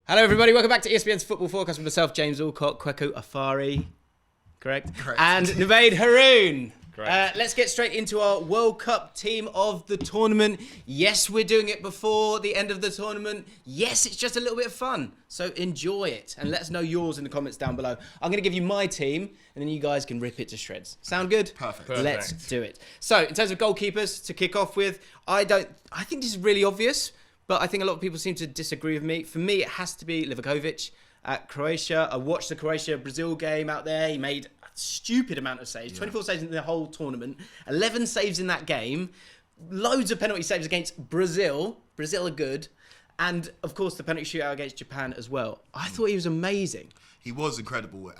Hello, everybody. Welcome back to ESPN's Football Forecast with myself, James Alcott, Kweku Afari, correct? And Nuvaid Haroon. Let's get straight into our World Cup team of the tournament. Yes, we're doing it before the end of the tournament. Yes, it's just a little bit of fun. So enjoy it and let us know yours in the comments down below. I'm going to give you my team and then you guys can rip it to shreds. Sound good? Perfect. Let's do it. So in terms of goalkeepers to kick off with, I think this is really obvious, but I think a lot of people seem to disagree with me. For me, it has to be Livakovic at Croatia. I watched the Croatia-Brazil game out there. He made a stupid amount of saves. 24 saves in the whole tournament. 11 saves in that game. Loads of penalty saves against Brazil. Brazil are good. And, of course, the penalty shootout against Japan as well. I thought he was amazing. He was incredible,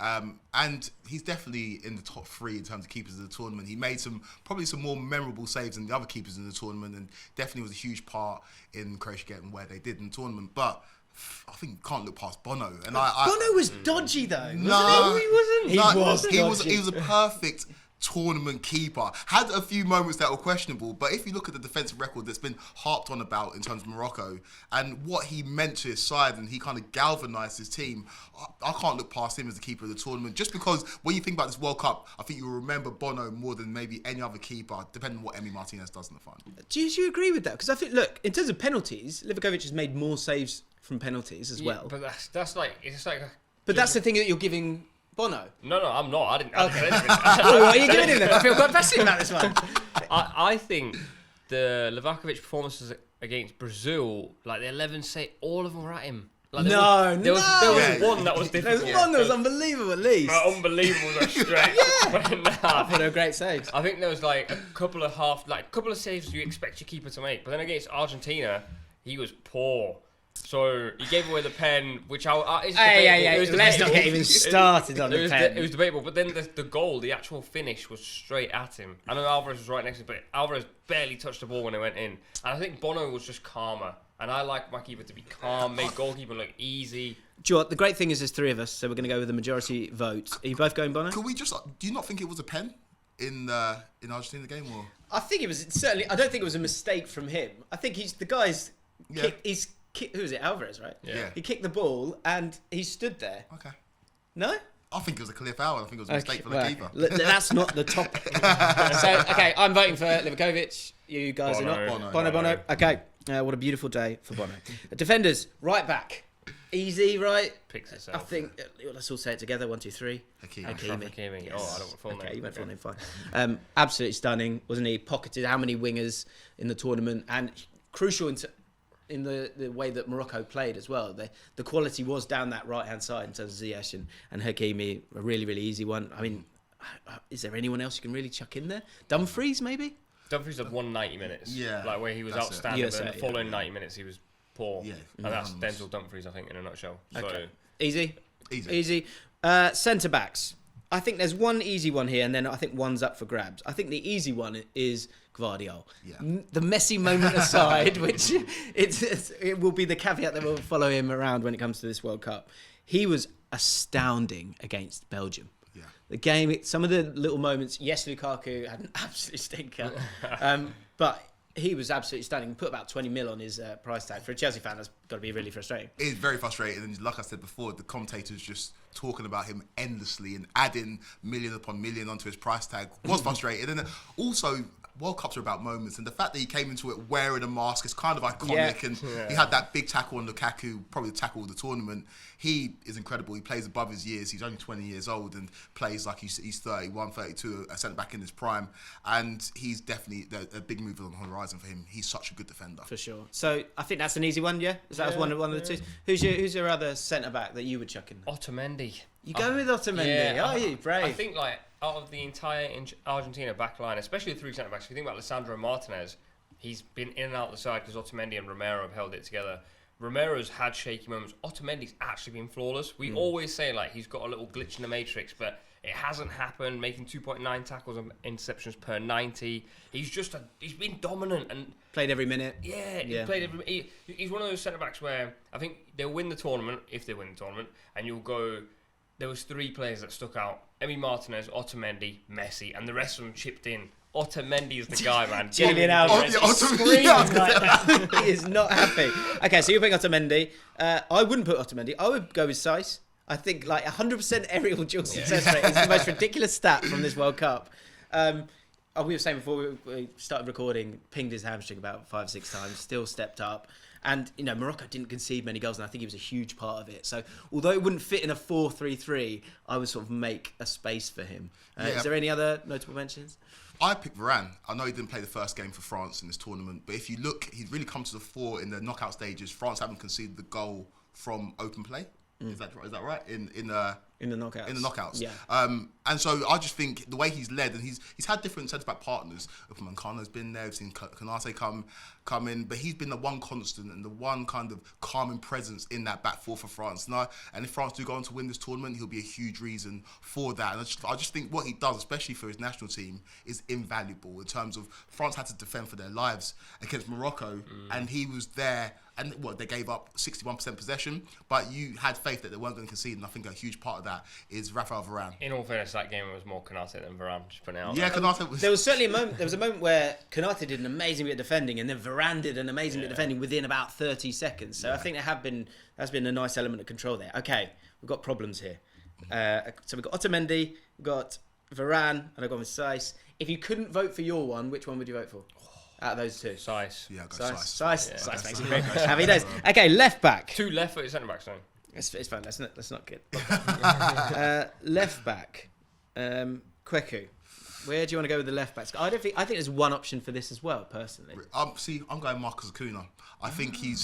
and he's definitely in the top three in terms of keepers of the tournament. He made probably some more memorable saves than the other keepers in the tournament, and definitely was a huge part in Croatia getting where they did in the tournament. But I think you can't look past Bono. And Bono was dodgy though. No, he wasn't. He was a perfect tournament keeper. Had a few moments that were questionable, but if you look at the defensive record that's been harped on about in terms of Morocco and what he meant to his side, and he kind of galvanised his team, I can't look past him as the keeper of the tournament. Just because when you think about this World Cup, I think you'll remember Bono more than maybe any other keeper, depending on what Emi Martinez does in the final. Do you agree with that? Because I think, look, in terms of penalties, Livakovic has made more saves from penalties as well. But that's like it's like. But that's the thing that you're giving Bono. No, I'm not. I didn't. Okay. What are you giving him then? I feel quite passionate about this one. I think the Livakovic performances against Brazil, like the 11 say, all of them were at him. Like there was one that was difficult. There was one that was unbelievable, at least. Unbelievable was a stretch. I thought they were great saves. I think there was like a couple of saves you expect your keeper to make, but then against Argentina, he was poor. So he gave away the pen, which Let's not get even started on the pen. It was debatable, but then the goal, the actual finish was straight at him. I know Alvarez was right next to him, but Alvarez barely touched the ball when it went in. And I think Bono was just calmer. And I like my keeper to be calm, make goalkeeper look easy. Do you know what? The great thing is there's three of us, so we're going to go with the majority vote. Are you both going Bono? Could we just? Do you not think it was a pen in Argentina game? Or I think it was certainly. I don't think it was a mistake from him. I think the guy's. Who was it? Alvarez, right? Yeah. He kicked the ball and he stood there. Okay. No? I think it was a clear foul. I think it was a mistake for the keeper. That's not the topic. So, okay, I'm voting for Livakovic. You guys are not. Bono. Okay. What a beautiful day for Bono. Defenders, right back. Easy, right? Picks itself. I think, let's all say it together. 1, 2, 3. Hakimi. Yes. Oh, I don't want full name. Okay, you went full name, fine. Absolutely stunning, wasn't he? Pocketed how many wingers in the tournament, and crucial in the way that Morocco played as well. The quality was down that right-hand side in terms of Ziyech and Hakimi, a really, really easy one. I mean, is there anyone else you can really chuck in there? Dumfries, maybe? Dumfries had 190 minutes. Yeah. Like where he was outstanding, but in the following 90 minutes he was poor. Yeah. And that's Denzel Dumfries, I think, in a nutshell. Okay. So Easy. Centre-backs. I think there's one easy one here, and then I think one's up for grabs. I think the easy one is Gvardiol. Yeah. The Messi moment aside, which it will be the caveat that will follow him around when it comes to this World Cup. He was astounding against Belgium. Yeah. The game, some of the little moments. Yes, Lukaku had an absolute stinker, but he was absolutely stunning. Put about 20 mil on his price tag. For a Chelsea fan, that's got to be really frustrating. It's very frustrating, and like I said before, the commentators just talking about him endlessly and adding million upon million onto his price tag was frustrating. And also, World Cups are about moments, and the fact that he came into it wearing a mask is kind of iconic. And he had that big tackle on Lukaku, probably the tackle of the tournament. He is incredible. He plays above his years. He's only 20 years old and plays like he's 31, 32, a centre back in his prime. And he's definitely a big move on the horizon for him. He's such a good defender. For sure. So I think that's an easy one, yeah? That was one of the two. Who's your other centre back that you would chuck in there? Otamendi. You go with Otamendi, are you? Brave. I think like out of the entire Argentina backline, especially the three centre backs, if you think about Lisandro Martinez, he's been in and out of the side because Otamendi and Romero have held it together. Romero's had shaky moments. Otamendi's actually been flawless. We always say like he's got a little glitch in the matrix, but it hasn't happened. Making 2.9 tackles and interceptions per 90. He's been dominant and played every minute. Yeah, he played every. He's one of those centre backs where I think they'll win the tournament if they win the tournament, and you'll go. There was 3 players that stuck out: Emi Martinez, Otamendi, Messi, and the rest of them chipped in Otamendi is the guy, man. Julian Alvarez Oh, yeah, is screaming right now. He is not happy. Okay, so you're putting Otamendi. I wouldn't put Otamendi. I would go with Saiss. I think like 100% aerial dual success rate is the most ridiculous stat from this World Cup. We were saying before we started recording, pinged his hamstring about 5-6 times, still stepped up. And, you know, Morocco didn't concede many goals, and I think he was a huge part of it. So, although it wouldn't fit in a 4-3-3, I would sort of make a space for him. Is there any other notable mentions? I picked Varane. I know he didn't play the first game for France in this tournament, but if you look, he's really come to the fore in the knockout stages. France haven't conceded the goal from open play. Is that right? In the knockouts. In the knockouts. Yeah. And so I just think the way he's led, and he's had different centre-back partners. Mancano's been there, we've seen Konate come in, but he's been the one constant and the one kind of calming presence in that back four for France. And if France do go on to win this tournament, he'll be a huge reason for that. And I just think what he does, especially for his national team, is invaluable in terms of France had to defend for their lives against Morocco, and he was there. And they gave up 61% possession, but you had faith that they weren't going to concede, and I think a huge part of that is Raphael Varane. In all fairness, that game was more Konate than Varane, just putting it out. Yeah, Konate was... There was certainly a moment where Konate did an amazing bit of defending, and then Varane did an amazing bit of defending within about 30 seconds. So I think that's been a nice element of control there. Okay, we've got problems here. So we've got Otamendi, we've got Varane, and I've gone with Saiss. If you couldn't vote for your one, which one would you vote for? Out of those two. Saiss. Yeah, Saiss makes it great. Happy days. Okay, left back. 2 left-footed centre-backs, sorry. It's fine. Let's not get... left back. Kweku. Where do you want to go with the left backs? I think there's one option for this as well, personally. I'm going Marcus Acuna. I think he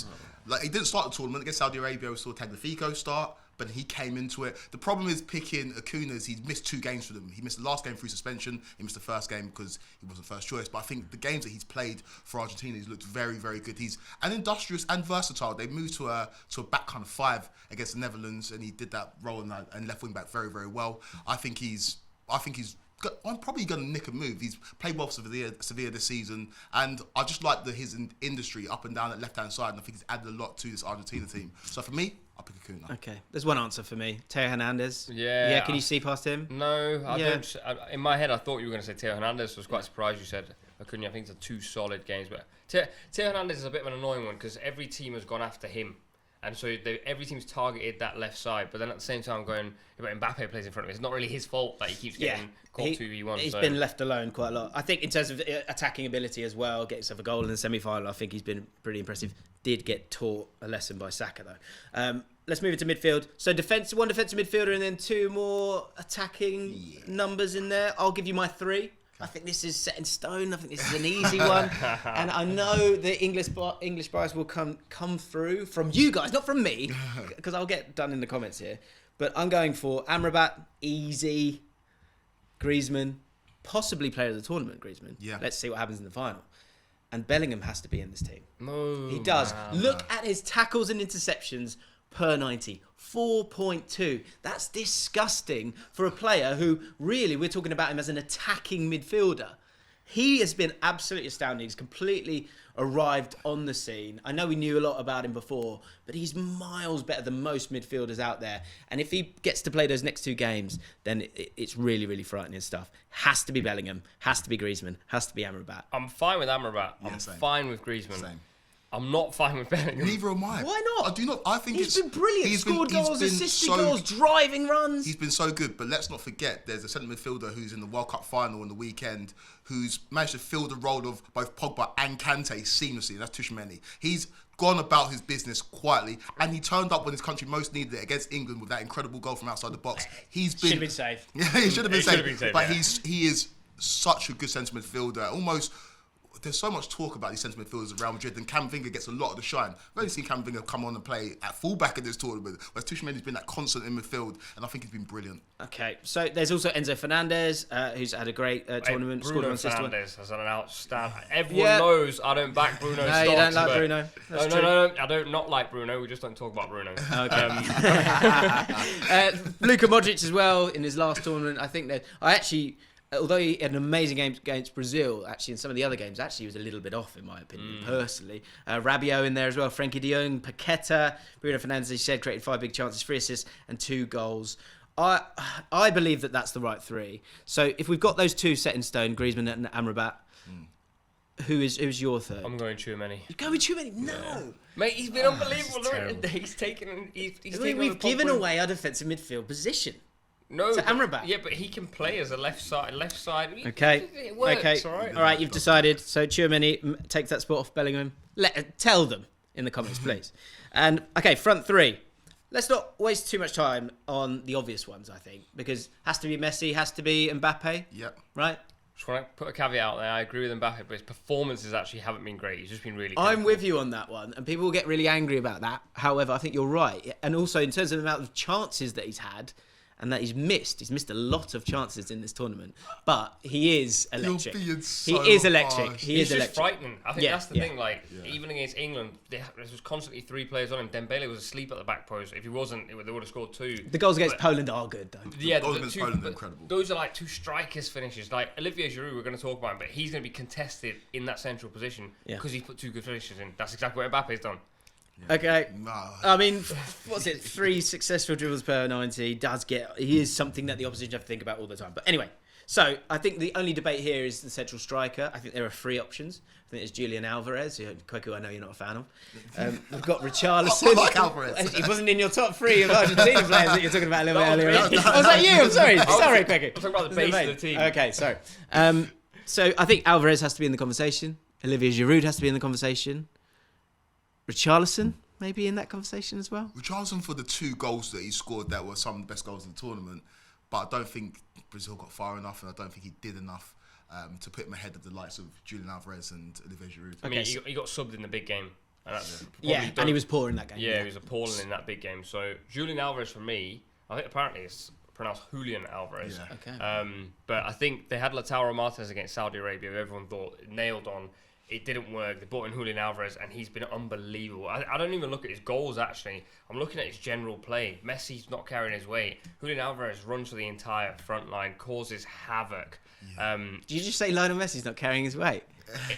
didn't start the tournament against Saudi Arabia. We saw Tagliafico start, but he came into it. The problem is picking Acuna is he's missed 2 games for them. He missed the last game through suspension. He missed the first game because he wasn't first choice. But I think the games that he's played for Argentina, he's looked very, very good. He's industrious and versatile. They moved to a back kind of 5 against the Netherlands, and he did that role and left wing back very, very well. I think I'm probably going to nick a move. He's played well for Sevilla this season, and I just like his industry up and down that left-hand side, and I think he's added a lot to this Argentina team. So for me, I'll pick Acuna. Okay, there's one answer for me. Teo Hernandez. Yeah. Can you see past him? No, I don't. In my head, I thought you were going to say Teo Hernandez. So I was quite surprised you said Acuna. I think it's 2 solid games, but Teo Hernandez is a bit of an annoying one because every team has gone after him. And so every team's targeted that left side, but then at the same time going, but Mbappe plays in front of him. It's not really his fault that he keeps getting caught 2v1. He's been left alone quite a lot. I think in terms of attacking ability as well, getting himself a goal in the semi-final, I think he's been pretty impressive. Did get taught a lesson by Saka though. Let's move into midfield. So one defensive midfielder and then 2 more attacking numbers in there. I'll give you my 3. I think this is set in stone. I think this is an easy one, and I know the English bias will come through from you guys, not from me, because I'll get done in the comments here. But I'm going for Amrabat, easy, Griezmann, possibly player of the tournament. Griezmann. Yeah. Let's see what happens in the final. And Bellingham has to be in this team. He does. Look at his tackles and interceptions per 90. 4.2. That's disgusting for a player who really, we're talking about him as an attacking midfielder. He has been absolutely astounding. He's completely arrived on the scene. I know we knew a lot about him before, but he's miles better than most midfielders out there. And if he gets to play those next 2 games, then it's really, really frightening stuff. Has to be Bellingham, has to be Griezmann, has to be Amrabat. I'm fine with Amrabat. I'm fine with Griezmann. Same. I'm not fine with Bellingham. Neither am I. Why not? I do not. I think he's been brilliant. He's scored goals, assisted goals, driving runs. He's been so good. But let's not forget, there's a centre midfielder who's in the World Cup final on the weekend, who's managed to fill the role of both Pogba and Kante seamlessly. That's Tuchemeni. He's gone about his business quietly, and he turned up when his country most needed it against England with that incredible goal from outside the box. Should have been saved. Yeah, he should have been saved. But he is such a good centre midfielder. Almost. There's so much talk about these centre midfielders at Real Madrid, and Camavinga gets a lot of the shine. I've only seen Camavinga come on and play at fullback in this tournament, whereas Tuchemeni's been that constant in midfield, and I think he's been brilliant. Okay, so there's also Enzo Fernandez, who's had a great tournament. Bruno Fernandes has had an outstanding. Everyone knows I don't back Bruno. No, you don't like Bruno. No, I don't not like Bruno. We just don't talk about Bruno. Okay. Luka Modric as well in his last tournament. I think that although he had an amazing game against Brazil, actually in some of the other games, he was a little bit off in my opinion, personally. Rabiot in there as well, Frenkie de Jong, Paqueta, Bruno Fernandes, as you said, created 5 big chances, 3 assists and 2 goals. I believe that that's the right three. So if we've got those two set in stone, Griezmann and Amrabat, who's your third? I'm going Tchouaméni. You're going Tchouaméni? No. Mate, he's been unbelievable. terrible. He's taken. We've given away our defensive midfield position. No, to Amrabat. Yeah, but he can play as a left side. Okay. It works, okay. all right. You've decided. So Tchouaméni takes that spot off Bellingham. Tell them in the comments, please. And okay, front three. Let's not waste too much time on the obvious ones. I think because has to be Messi, has to be Mbappe. Yep. Right. Just want to put a caveat out there. I agree with Mbappe, but his performances actually haven't been great. He's just been really. I'm with you on that one, and people will get really angry about that. However, I think you're right, and also in terms of the amount of chances that he's had. And that he's missed a lot of chances in this tournament. But he is electric. You're being He is electric. harsh. He He's is just electric. frightening. I think Yeah, that's the yeah. thing. Like even against England, there was constantly 3 players on him. Dembele was asleep at the back post. If he wasn't, they would have scored 2. The goals against Poland are good, though. Yeah, Goals the against two- Poland are but incredible. Those are like 2 strikers finishes. Like Olivier Giroud, we're going to talk about him, but he's going to be contested in that central position Yeah. because he's put 2 good finishes in. That's exactly what Mbappe's done. Okay. Nah. I mean, what's it? 3 successful dribbles per 90. He is something that the opposition have to think about all the time. But anyway, so I think the only debate here is the central striker. I think there are 3 options. I think there's Julian Alvarez, who Kweku, I know you're not a fan of. We've got Richarlison. I like Alvarez. He wasn't in your top 3 of Argentina players that you're talking about a little bit That earlier. was me. Was that you? I'm sorry. Sorry, Kweku. I'm talking about the base of the team. Okay, sorry. So I think Alvarez has to be in the conversation. Olivier Giroud has to be in the conversation. Richarlison maybe in that conversation as well. Richarlison for the 2 goals that he scored that were some of the best goals in the tournament, but I don't think Brazil got far enough, and I don't think he did enough to put him ahead of the likes of Julian Alvarez and Olivier Giroud. I mean, he got subbed in the big game. And that's Yeah, probably and he was poor in that game. Yeah, he was appalling in that big game. So Julian Alvarez for me, I think apparently it's pronounced Julian Alvarez. Yeah. Okay. But I think they had Lautaro Martinez against Saudi Arabia, who everyone thought nailed on. It didn't work. They brought in Julian Alvarez, and he's been unbelievable. I don't even look at his goals, actually. I'm looking at his general play. Messi's not carrying his weight. Julian Alvarez runs for the entire front line, causes havoc. Did you just say Lionel Messi's not carrying his weight?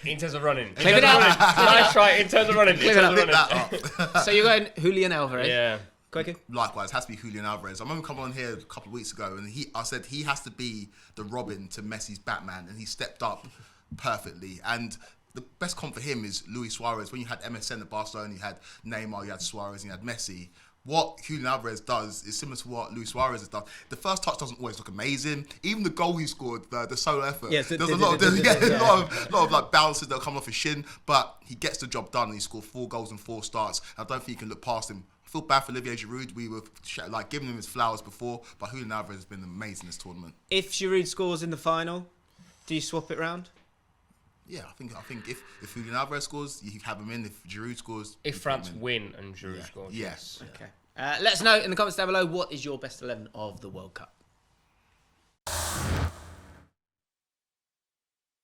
In terms of running. Clip it out. Nice try. In terms of running. Clip it up. Pick that up. So you're going Julian Alvarez. Yeah. Kweku? Likewise, has to be Julian Alvarez. I remember coming on here a couple of weeks ago, and I said he has to be the Robin to Messi's Batman, and he stepped up perfectly. And the best comp for him is Luis Suarez. When you had MSN at Barcelona, you had Neymar, you had Suarez, and you had Messi. What Julian Alvarez does is similar to what Luis Suarez has done. The first touch doesn't always look amazing. Even the goal he scored, the solo effort, Yes, there's a lot of like bounces that come off his shin, but he gets the job done. And he scored 4 goals in 4 starts. I don't think you can look past him. I feel bad for Olivier Giroud. We were like giving him his flowers before, but Julian Alvarez has been amazing this tournament. If Giroud scores in the final, do you swap it round? Yeah, I think if Julian Alvarez scores, you have him in. If Giroud scores, If you France put him in. win and Giroud Yeah. scores. Yes. Okay. Let us know in the comments down below what is your best 11 of the World Cup.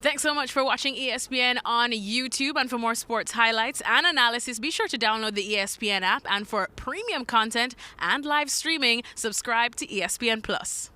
Thanks so much for watching ESPN on YouTube. And for more sports highlights and analysis, be sure to download the ESPN app. And for premium content and live streaming, subscribe to ESPN Plus.